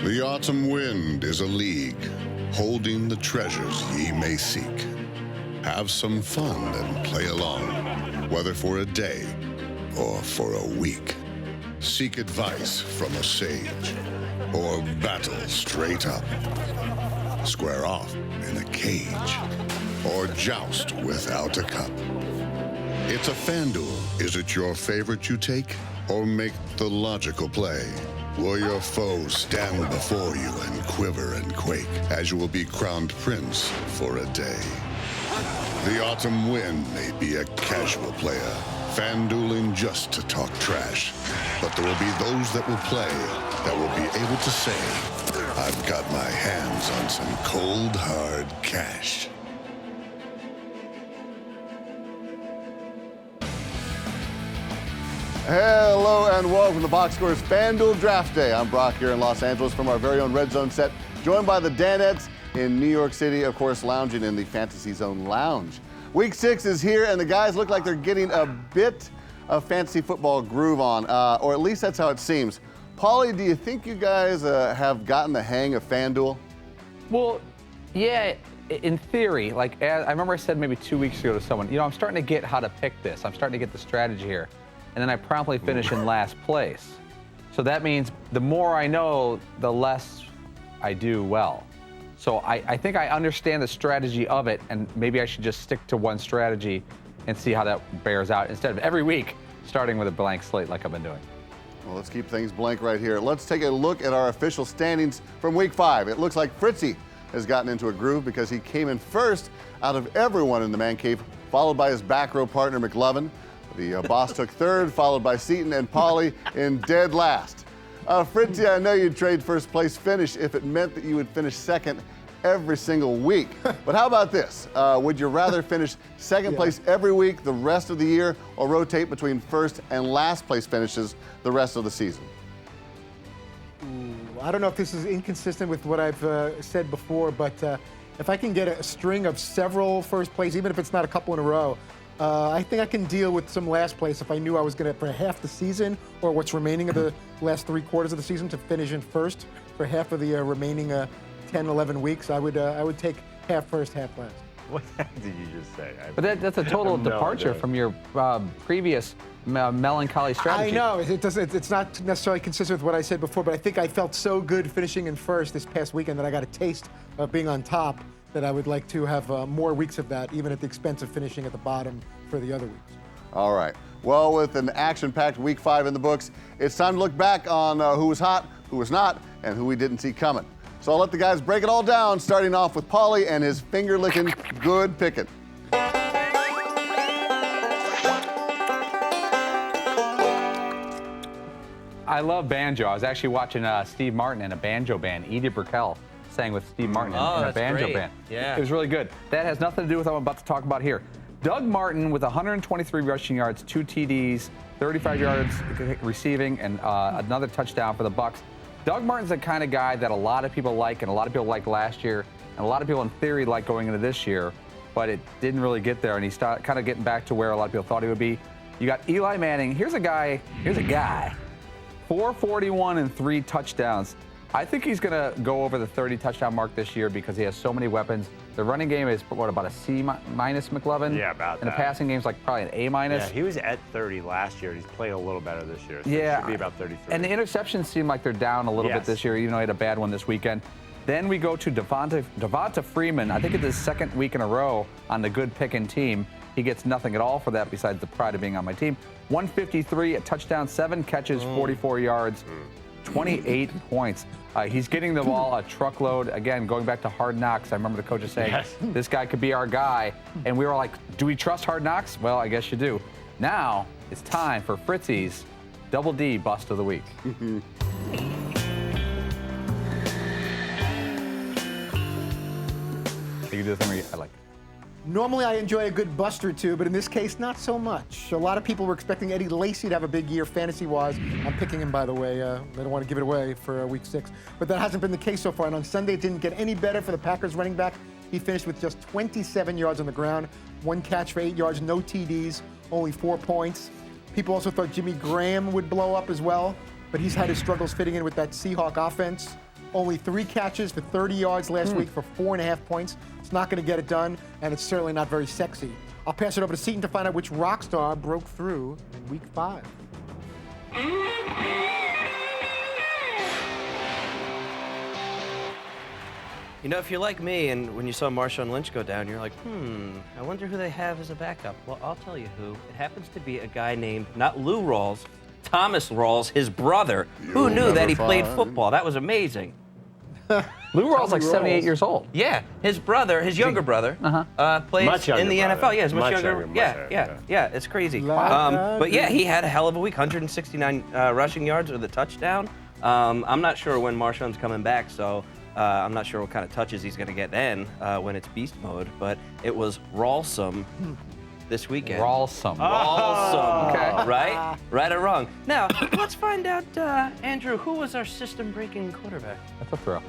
The autumn wind is a league, holding the treasures ye may seek. Have some fun and play along, whether for a day or for a week. Seek advice from a sage, or battle straight up. Square off in a cage, or joust without a cup. It's a FanDuel. Is it your favorite you take, or make the logical play? Will your foes stand before you and quiver and quake, as you will be crowned prince for a day? The autumn wind may be a casual player, FanDueling just to talk trash. But there will be those that will play, that will be able to say, I've got my hands on some cold, hard cash. Hello and welcome to Box Score's FanDuel Draft Day. I'm Brock here in Los Angeles from our very own Red Zone set, joined by the Danettes in New York City, of course, lounging in the Fantasy Zone Lounge. Week 6 is here, and the guys look like they're getting a bit of fantasy football groove on, or at least that's how it seems. Paulie, do you think you guys have gotten the hang of FanDuel? Well, yeah, in theory. Like, I remember I said maybe 2 weeks ago to someone, I'm starting to get how to pick this. I'm starting to get the strategy here. And then I promptly finish in last place. So that means the more I know, the less I do well. So I think I understand the strategy of it, and maybe I should just stick to one strategy and see how that bears out instead of every week starting with a blank slate like I've been doing. Well, let's keep things blank right here. Let's take a look at our official standings from week 5. It looks like Fritzy has gotten into a groove because he came in first out of everyone in the man cave, followed by his back row partner, McLovin. The boss took third, followed by Seaton and Paulie in dead last. Fritzy, I know you'd trade first place finish if it meant that you would finish second every single week. But how about this? Would you rather finish second place every week the rest of the year, or rotate between first and last place finishes the rest of the season? I don't know if this is inconsistent with what I've said before, but if I can get a string of several first place, even if it's not a couple in a row, I think I can deal with some last place if I knew I was going to, for half the season, or what's remaining of the last 3 quarters of the season, to finish in first for half of the remaining 10, 11 weeks. I would take half first, half last. What did you just say? But that's a total departure from your previous melancholy strategy. I know. It's not necessarily consistent with what I said before, but I think I felt so good finishing in first this past weekend that I got a taste of being on top, that I would like to have more weeks of that, even at the expense of finishing at the bottom for the other weeks. All right. Well, with an action-packed week 5 in the books, it's time to look back on who was hot, who was not, and who we didn't see coming. So I'll let the guys break it all down, starting off with Paulie and his finger-licking good picking. I love banjo. I was actually watching Steve Martin in a banjo band. Edie Brickell sang with Steve Martin in a banjo band. Yeah. It was really good. That has nothing to do with what I'm about to talk about here. Doug Martin with 123 rushing yards, 2 TDs, 35 yards receiving, and another touchdown for the Bucs. Doug Martin's the kind of guy that a lot of people like, and a lot of people liked last year, and a lot of people in theory like going into this year, but it didn't really get there, and he's kind of getting back to where a lot of people thought he would be. You got Eli Manning. Here's a guy, 441 and 3 touchdowns. I think he's going to go over the 30 touchdown mark this year because he has so many weapons. The running game is, about a C minus, McLovin? Yeah, about that. And the passing game's like probably an A minus. Yeah, he was at 30 last year. He's playing a little better this year. So yeah. It should be about 33. And the interceptions seem like they're down a little bit this year, even though he had a bad one this weekend. Then we go to Devonta Freeman. I think it's his 2nd week in a row on the good picking team. He gets nothing at all for that besides the pride of being on my team. 153, a touchdown, 7 catches, 44 yards, 28 points. He's getting the ball a truckload. Again, going back to Hard Knocks, I remember the coaches saying, this guy could be our guy. And we were like, do we trust Hard Knocks? Well, I guess you do. Now it's time for Fritzy's Double D Bust of the Week. Mm-hmm. You do the thing where I like. Normally, I enjoy a good bust or two, but in this case, not so much. A lot of people were expecting Eddie Lacy to have a big year fantasy-wise. I'm picking him, by the way. I don't want to give it away for week 6. But that hasn't been the case so far. And on Sunday, it didn't get any better for the Packers running back. He finished with just 27 yards on the ground, 1 catch for 8 yards, no TDs, only 4 points. People also thought Jimmy Graham would blow up as well, but he's had his struggles fitting in with that Seahawk offense. Only 3 catches for 30 yards last week for 4.5 points. It's not going to get it done, and it's certainly not very sexy. I'll pass it over to Seton to find out which rock star broke through in week 5. You know, if you're like me and when you saw Marshawn Lynch go down, you're like, I wonder who they have as a backup. Well, I'll tell you who. It happens to be a guy named, not Lou Rawls, Thomas Rawls, his brother. Who knew that he played football? That was amazing. Lou Rawls like 78 years old. Yeah, his brother, his younger brother, plays Much younger in the brother. NFL. Yeah, he's much younger. Much Yeah, younger. yeah, it's crazy. But yeah, he had a hell of a week, 169 rushing yards with a touchdown. I'm not sure when Marshawn's coming back, so I'm not sure what kind of touches he's going to get then when it's beast mode, but it was Rawlsome this weekend. Rawlsome. Rawlsome. Okay. Right? Right or wrong? Now, let's find out, Andrew, who was our system-breaking quarterback? That's a throw.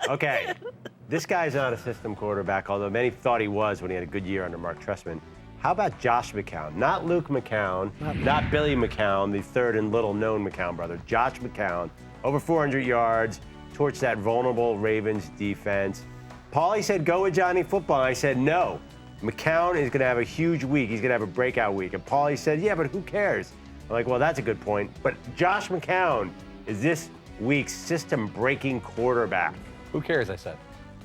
Okay, this guy's not a system quarterback, although many thought he was when he had a good year under Mark Trestman. How about Josh McCown? Not Luke McCown, not Billy McCown, the third and little-known McCown brother. Josh McCown, over 400 yards, torched that vulnerable Ravens defense. Paulie said, go with Johnny Football. I said, no. McCown is going to have a huge week. He's going to have a breakout week. And Paulie said, yeah, but who cares? I'm like, well, that's a good point. But Josh McCown is this week's system-breaking quarterback. Who cares, I said.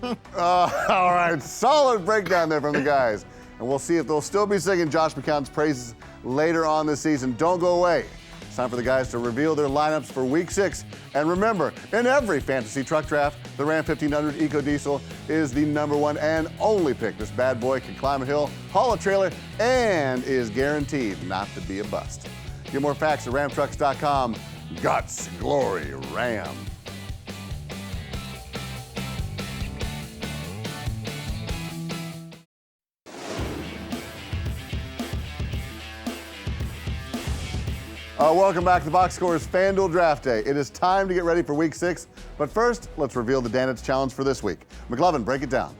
All right, solid breakdown there from the guys. And we'll see if they'll still be singing Josh McCown's praises later on this season. Don't go away. It's time for the guys to reveal their lineups for Week 6. And remember, in every fantasy truck draft, the Ram 1500 EcoDiesel is the #1 and only pick. This bad boy can climb a hill, haul a trailer, and is guaranteed not to be a bust. Get more facts at ramtrucks.com. Guts, glory, Ram. Welcome back to the Box Scores FanDuel Draft Day. It is time to get ready for Week 6, but first, let's reveal the Danettes challenge for this week. McLovin, break it down.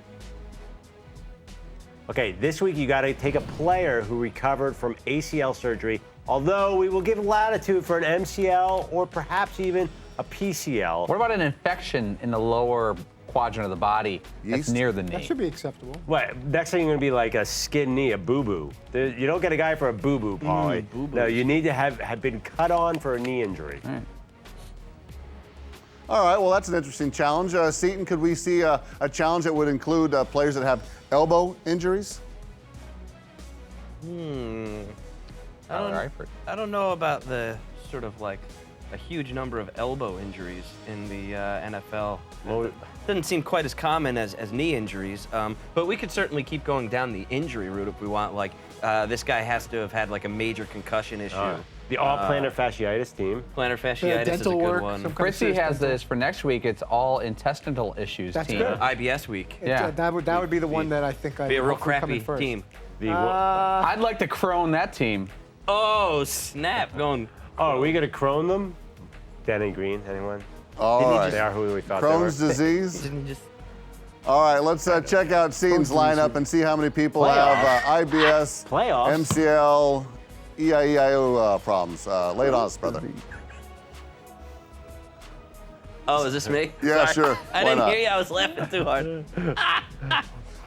Okay, this week you got to take a player who recovered from ACL surgery, although we will give latitude for an MCL or perhaps even a PCL. What about an infection in the lower quadrant of the body that's Yeast? near the knee? That should be acceptable. What, next thing you're going to be like a skin knee, a boo-boo. You don't get a guy for a boo-boo, Paulie. No, you need to have been cut on for a knee injury. All right, well, that's an interesting challenge. Seton, could we see a challenge that would include players that have elbow injuries? I don't know about the sort of like a huge number of elbow injuries in the NFL. Well, Doesn't seem quite as common as knee injuries, but we could certainly keep going down the injury route if we want. Like this guy has to have had like a major concussion issue. the all plantar fasciitis team. Plantar fasciitis is a dental good work, one. some kind of Fritzy serious has dental- this for next week. It's all intestinal issues That's team. good. IBS week. Yeah. That would be the one that I think I'd Be a real hopefully come in crappy first. team. I'd like to crone that team. Oh, snap. Going. Oh, are we going to crone them? Danny Green, anyone? All right. They are who we thought Crohn's they were. disease. Didn't just. All right, let's check out Seton's lineup and see how many people have IBS, Playoffs? MCL, EIEIO problems. Lay it on us, brother. Oh, is this me? Yeah, Sorry. sure. I Why didn't not? hear you. I was laughing too hard.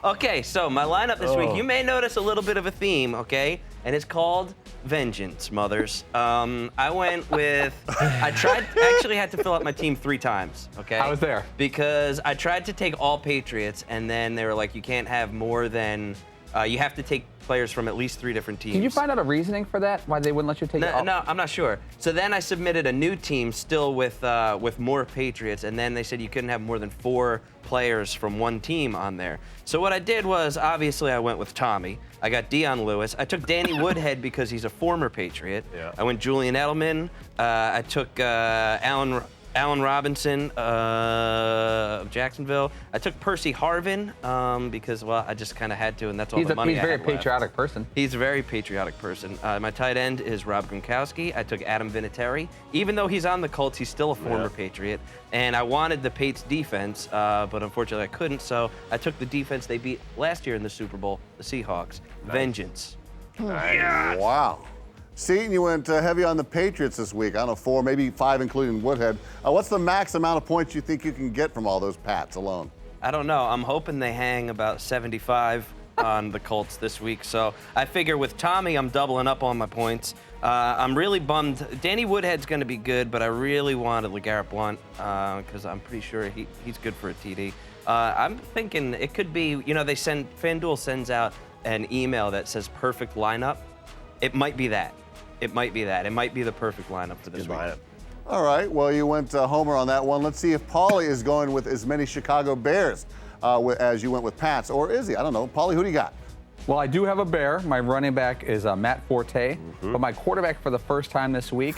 Okay, so my lineup this week, you may notice a little bit of a theme, okay? And it's called Vengeance, mothers. I went with, I actually had to fill out my team 3 times, okay? I was there. Because I tried to take all Patriots, and then they were like, you can't have more than, you have to take players from at least 3 different teams. Can you find out a reasoning for that? Why they wouldn't let you take it? No, I'm not sure. So then I submitted a new team still with more Patriots, and then they said you couldn't have more than 4 players from one team on there. So what I did was, obviously, I went with Tommy. I got Dion Lewis. I took Danny Woodhead because he's a former Patriot. Yeah. I went Julian Edelman. I took Allen Robinson of Jacksonville. I took Percy Harvin because, well, I just kind of had to, and that's all the money He's I a very had left. patriotic person. He's a very patriotic person. My tight end is Rob Gronkowski. I took Adam Vinatieri. Even though he's on the Colts, he's still a former Patriot. And I wanted the Pates defense, but unfortunately I couldn't. So I took the defense they beat last year in the Super Bowl, the Seahawks. Vengeance. Nice. Wow. Seton, you went heavy on the Patriots this week. I don't know, 4, maybe 5, including Woodhead. What's the max amount of points you think you can get from all those Pats alone? I don't know. I'm hoping they hang about 75 on the Colts this week. So I figure with Tommy, I'm doubling up on my points. I'm really bummed. Danny Woodhead's going to be good, but I really wanted LeGarrette Blount because I'm pretty sure he's good for a TD. I'm thinking it could be, FanDuel sends out an email that says perfect lineup. It might be that. It might be the perfect lineup for this week. Lineup. All right, well, you went Homer on that one. Let's see if Paulie is going with as many Chicago Bears as you went with Pats, or is he? I don't know. Paulie, who do you got? Well, I do have a Bear. My running back is Matt Forte, but my quarterback for the first time this week,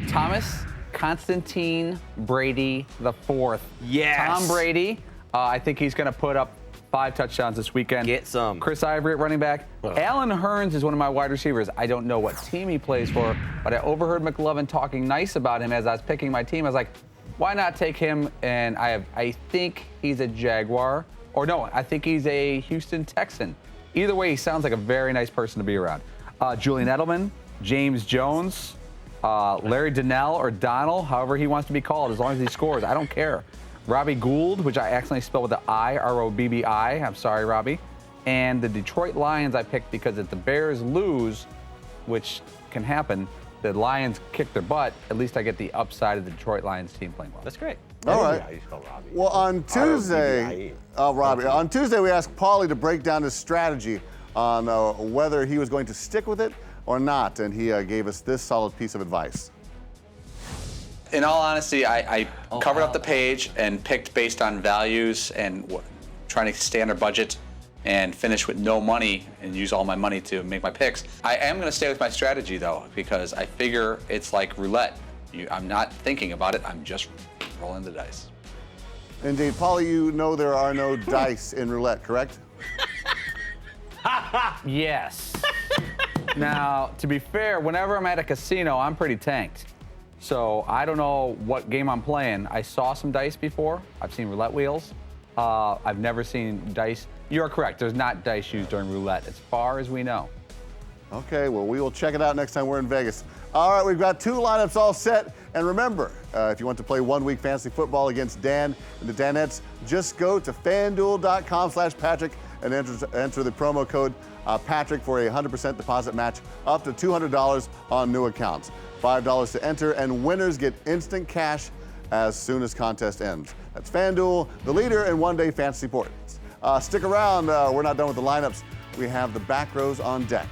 Thomas Constantine Brady IV. Yes. Tom Brady. I think he's going to put up 5 touchdowns this weekend. Get some. Chris Ivory at running back. Alan Hearns is one of my wide receivers. I don't know what team he plays for, but I overheard McLovin talking nice about him as I was picking my team. I was like, why not take him? And I think he's a Jaguar. Or no, I think he's a Houston Texan. Either way, he sounds like a very nice person to be around. Julian Edelman, James Jones, Larry Donnell or Donald, however he wants to be called, as long as he scores. I don't care. Robbie Gould, which I accidentally spelled with the I, R-O-B-B-I. I'm sorry, Robbie. And the Detroit Lions I picked because if the Bears lose, which can happen, the Lions kick their butt, at least I get the upside of the Detroit Lions team playing well. That's great. All right. Well, on Tuesday, Robbie, on Tuesday we asked Paulie to break down his strategy on whether he was going to stick with it or not, and he gave us this solid piece of advice. In all honesty, I covered up the page and picked based on values and trying to stay under budget and finish with no money and use all my money to make my picks. I am going to stay with my strategy, though, because I figure it's like roulette. I'm not thinking about it. I'm just rolling the dice. Indeed. Paulie, you know there are no dice in roulette, correct? Yes. Now, to be fair, whenever I'm at a casino, I'm pretty tanked. So I don't know what game I'm playing. I saw some dice before. I've seen roulette wheels. I've never seen dice. You're correct. There's not dice used during roulette, as far as we know. Okay, well, we will check it out next time we're in Vegas. All right, we've got 2 lineups all set. And remember, if you want to play 1 week fantasy football against Dan and the Danettes, just go to FanDuel.com/Patrick and enter the promo code Patrick for a 100% deposit match up to $200 on new accounts. $5 to enter, and winners get instant cash as soon as contest ends. That's FanDuel, the leader in one-day fantasy sports. Stick around. We're not done with the lineups. We have the back rows on deck.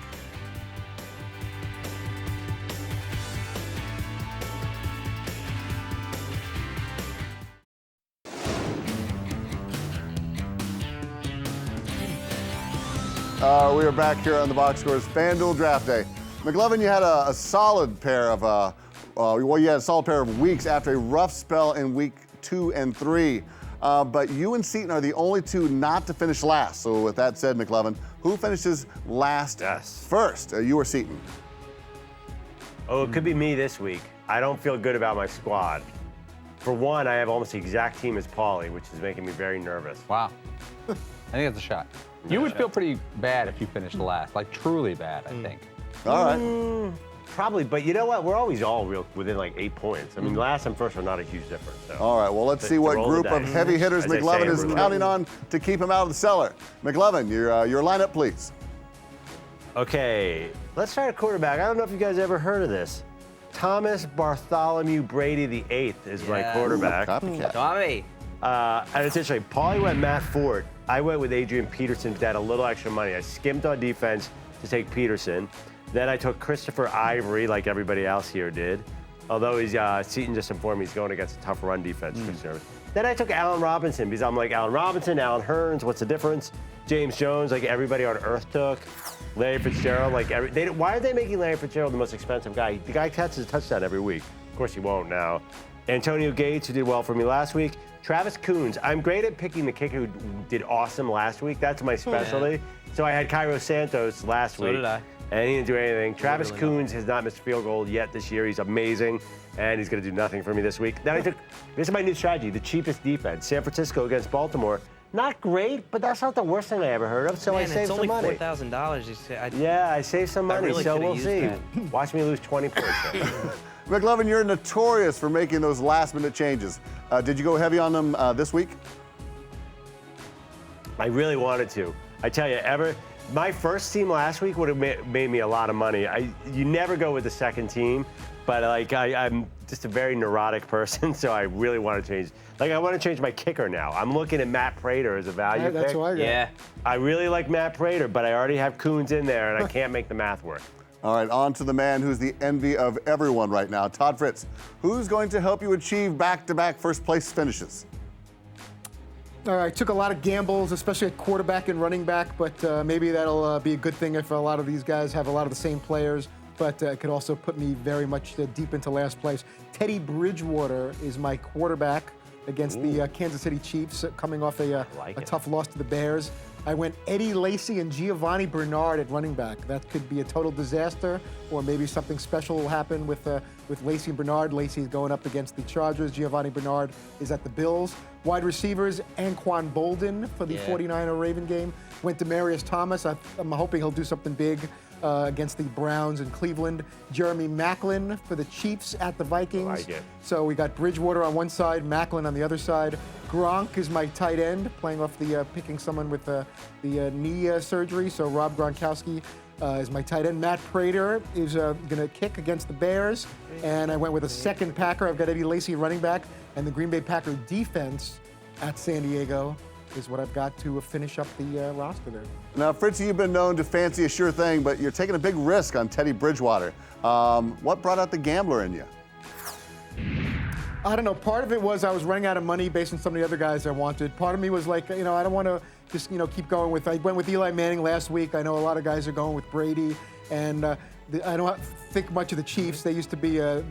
We are back here on the Box Scores FanDuel Draft Day. McLovin, you had a solid pair of you had a solid pair of weeks after a rough spell in week 2 and 3. But you and Seton are the only 2 not to finish last. So with that said, McLovin, who finishes last first? You or Seton? Oh, it could be me this week. I don't feel good about my squad. For one, I have almost the exact team as Paulie, which is making me very nervous. Wow. I think that's a shot. You would feel pretty bad if you finished last, like truly bad, I think. All right. Probably, but you know what? We're always all real within like 8 points. I mean, last and first are not a huge difference. So. All right, well, let's see what group of heavy hitters McLovin is counting on to keep him out of the cellar. McLovin, your lineup, please. Okay, let's start at quarterback. I don't know if you guys ever heard of this. Thomas Bartholomew Brady VIII is my quarterback. Copycat. Tommy. And it's interesting. Paulie went Matt Ford. I went with Adrian Peterson to add a little extra money. I skimped on defense to take Peterson. Then I took Christopher Ivory, like everybody else here did. Although Seton just informed me he's going against a tough run defense. Then I took Allen Robinson because I'm like, Allen Robinson, Alan Hearns, what's the difference? James Jones, like everybody on earth took. Larry Fitzgerald, like why are they making Larry Fitzgerald the most expensive guy? The guy catches a touchdown every week. Of course he won't now. Antonio Gates, who did well for me last week. Travis Coons. I'm great at picking the kicker who did awesome last week. That's my specialty. Yeah. So I had Cairo Santos last week. So did I. And he didn't do anything. Travis Coons has not missed a field goal yet this year. He's amazing, and he's going to do nothing for me this week. Then I took, this is my new strategy, the cheapest defense. San Francisco against Baltimore. Not great, but that's not the worst thing I ever heard of, so I saved some money. It's only $4,000. Yeah, I saved some money, really so could've we'll used see. that. Watch me lose 20 points. McLovin, you're notorious for making those last-minute changes. Did you go heavy on them this week? I really wanted to. I tell you, my first team last week would have made me a lot of money. You never go with the second team, but like I'm just a very neurotic person, so I really want to change. Like I want to change my kicker now. I'm looking at Matt Prater as a value pick. That's who I got. Yeah. I really like Matt Prater, but I already have Coons in there, and I can't make the math work. All right, on to the man who's the envy of everyone right now, Todd Fritz. Who's going to help you achieve back-to-back first-place finishes? All right, took a lot of gambles, especially at quarterback and running back, but maybe that'll be a good thing if a lot of these guys have a lot of the same players, but it could also put me very much deep into last place. Teddy Bridgewater is my quarterback against the Kansas City Chiefs, coming off a tough loss to the Bears. I went Eddie Lacy and Giovanni Bernard at running back. That could be a total disaster, or maybe something special will happen with Lacy and Bernard. Lacy is going up against the Chargers. Giovanni Bernard is at the Bills. Wide receivers, Anquan Bolden for the 49er Raven game. Went to Demarius Thomas. I'm hoping he'll do something big against the Browns in Cleveland. Jeremy Maclin for the Chiefs at the Vikings. I like it. So we got Bridgewater on one side, Maclin on the other side. Gronk is my tight end, playing off the picking someone with the knee surgery. So Rob Gronkowski is my tight end. Matt Prater is going to kick against the Bears. And I went with a second Packer. I've got Eddie Lacy running back. And the Green Bay Packer defense at San Diego is what I've got to finish up the roster there. Now, Fritzy, you've been known to fancy a sure thing, but you're taking a big risk on Teddy Bridgewater. What brought out the gambler in you? I don't know. Part of it was I was running out of money based on some of the other guys I wanted. Part of me was like, I don't want to just, keep going with. I went with Eli Manning last week. I know a lot of guys are going with Brady, and I don't think much of the Chiefs. They used to be a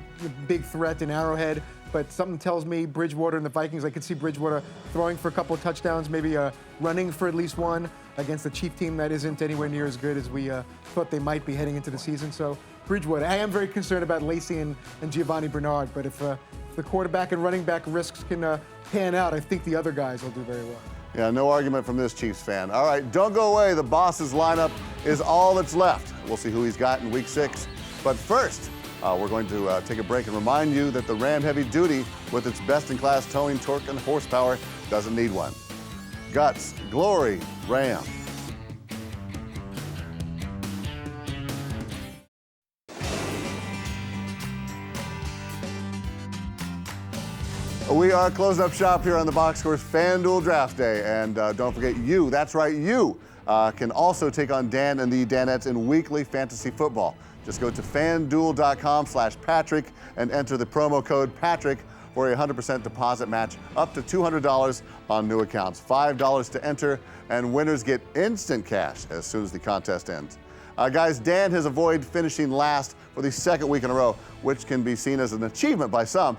big threat in Arrowhead, but something tells me Bridgewater and the Vikings. I could see Bridgewater throwing for a couple of touchdowns, maybe running for at least one against a Chief team that isn't anywhere near as good as we thought they might be heading into the season. So Bridgewater. I am very concerned about Lacy and Giovanni Bernard, but if the quarterback and running back risks can pan out, I think the other guys will do very well. Yeah, no argument from this Chiefs fan. All right, don't go away. The boss's lineup is all that's left. We'll see who he's got in Week 6. But first, we're going to take a break and remind you that the Ram Heavy Duty, with its best-in-class towing, torque, and horsepower, doesn't need one. Guts, glory, Ram. We are closing up shop here on the Box Scores FanDuel Draft Day. And don't forget, that's right, you can also take on Dan and the Danettes in weekly fantasy football. Just go to fanduel.com/Patrick and enter the promo code Patrick for a 100% deposit match up to $200 on new accounts. $5 to enter, and winners get instant cash as soon as the contest ends. Guys, Dan has avoided finishing last for the second week in a row, which can be seen as an achievement by some.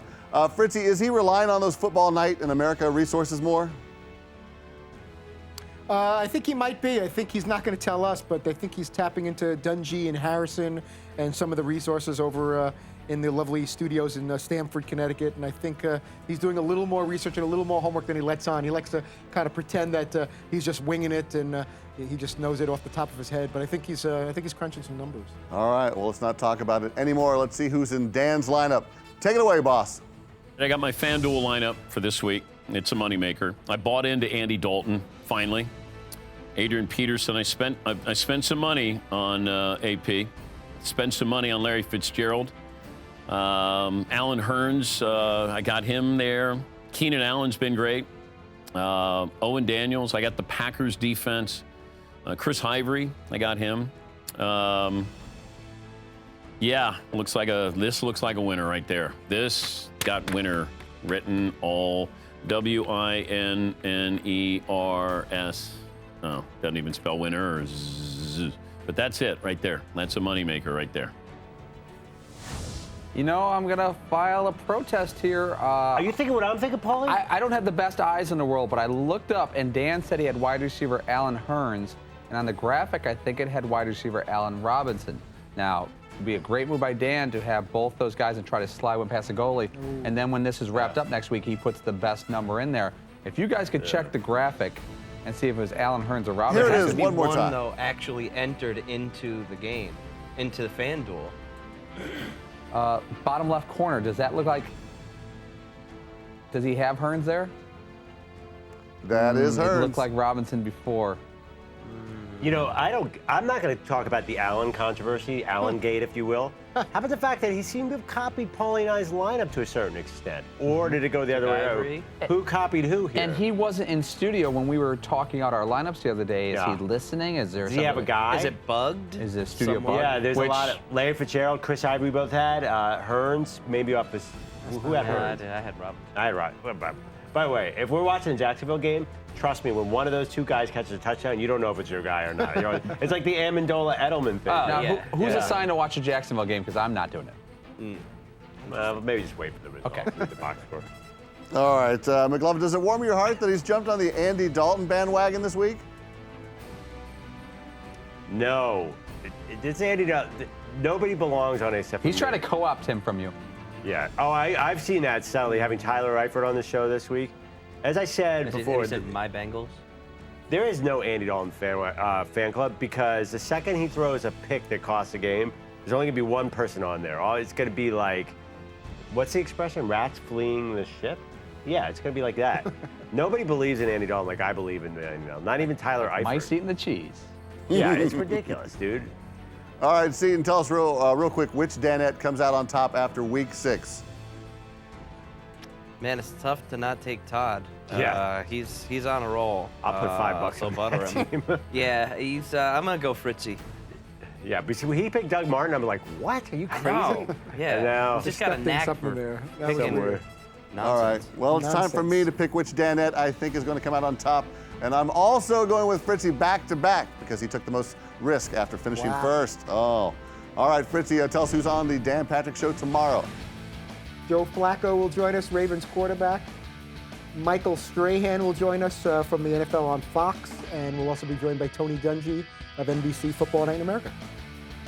Fritzy, is he relying on those Football Night in America resources more? I think he might be. I think he's not going to tell us, but I think he's tapping into Dungy and Harrison and some of the resources over in the lovely studios in Stamford, Connecticut. And I think he's doing a little more research and a little more homework than he lets on. He likes to kind of pretend that he's just winging it and he just knows it off the top of his head. But I think he's crunching some numbers. All right. Well, let's not talk about it anymore. Let's see who's in Dan's lineup. Take it away, boss. I got my FanDuel lineup for this week. It's a moneymaker. I bought into Andy Dalton, finally. Adrian Peterson, I spent some money on AP. Spent some money on Larry Fitzgerald. Alan Hearns, I got him there. Keenan Allen's been great. Owen Daniels, I got the Packers defense. Chris Ivory, I got him. Yeah, this looks like a winner right there. This got winner written all W-I-N-N-E-R-S. Oh, doesn't even spell winner or z. But that's it right there. That's a moneymaker right there. I'm going to file a protest here. Are you thinking what I'm thinking, Paulie? I don't have the best eyes in the world, but I looked up, and Dan said he had wide receiver Alan Hearns. And on the graphic, I think it had wide receiver Allen Robinson. Now, it would be a great move by Dan to have both those guys and try to slide one past the goalie. And then when this is wrapped up next week, he puts the best number in there. If you guys could check the graphic and see if it was Allen Hurns or Robinson. Here it There has is, to be one more one, time. though, actually entered into the game, into the FanDuel. Bottom left corner, does that look like, does he have Hurns there? That is It Hurns. looked like Robinson before. You know, I'm not going to talk about the Allen controversy, Allen Gate, if you will. How about the fact that he seemed to have copied Paulie and I's lineup to a certain extent? Or did it go the other way around? Who copied who here? And he wasn't in studio when we were talking out our lineups the other day. Is he listening? Is there Does he have a guy? Is it bugged? Is it studio somewhere? bug? Yeah, there's a lot of Larry Fitzgerald, Chris Ivory both had. Hurns, maybe off this. Who had Hurns? I had Robinson. I had Robinson. By the way, if we're watching a Jacksonville game, trust me, when one of those two guys catches a touchdown, you don't know if it's your guy or not. You know, it's like the Amendola-Edelman thing. Now, yeah. who's assigned to watch a Jacksonville game? Because I'm not doing it. Maybe just wait for the result. Okay. The box score. All right, McLovin, does it warm your heart that he's jumped on the Andy Dalton bandwagon this week? No. It's Andy Dalton. Nobody belongs on except for He's me. trying to co-opt him from you. Yeah. Oh, I've seen that subtly, having Tyler Eifert on the show this week. As I said before, He said my Bengals. there is no Andy Dalton fan club because the second he throws a pick that costs a game, there's only going to be one person on there. It's going to be like, what's the expression? Rats fleeing the ship? Yeah, it's going to be like that. Nobody believes in Andy Dalton like I believe in Andy Dalton. Not even Tyler Eifert. Mice eating the cheese. Yeah, it's ridiculous, dude. All right, Seton, tell us real quick which Danette comes out on top after week 6. Man, it's tough to not take Todd. Yeah. He's on a roll. I'll put $5 So on butter that him. team. Yeah, he's. I'm gonna go Fritzy. Yeah, but see, when he picked Doug Martin, I'm like, what? Are you crazy? No. Yeah. No. He's just got a knack something for there. That was picking Somewhere. All right, nonsense. well, it's time for me to pick which Danette I think is going to come out on top. And I'm also going with Fritzy back-to-back because he took the most risk after finishing first. Oh. All right, Fritzy, tell us who's on the Dan Patrick Show tomorrow. Joe Flacco will join us, Ravens quarterback. Michael Strahan will join us from the NFL on Fox, and we'll also be joined by Tony Dungy of NBC Football Night in America.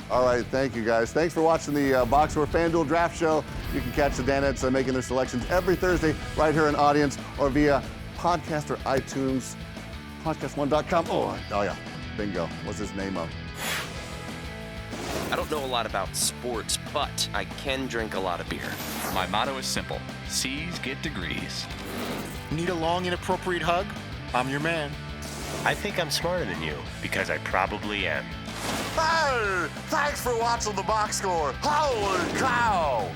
All right, thank you, guys. Thanks for watching the Box Score FanDuel Draft Show. You can catch the Danettes making their selections every Thursday right here in audience or via podcast or iTunes, podcast1.com. Oh, yeah, bingo. What's his name of? I don't know a lot about sports, but I can drink a lot of beer. My motto is simple: C's get degrees. Need a long, inappropriate hug? I'm your man. I think I'm smarter than you, because I probably am. Hey, thanks for watching the Box Score. Holy cow!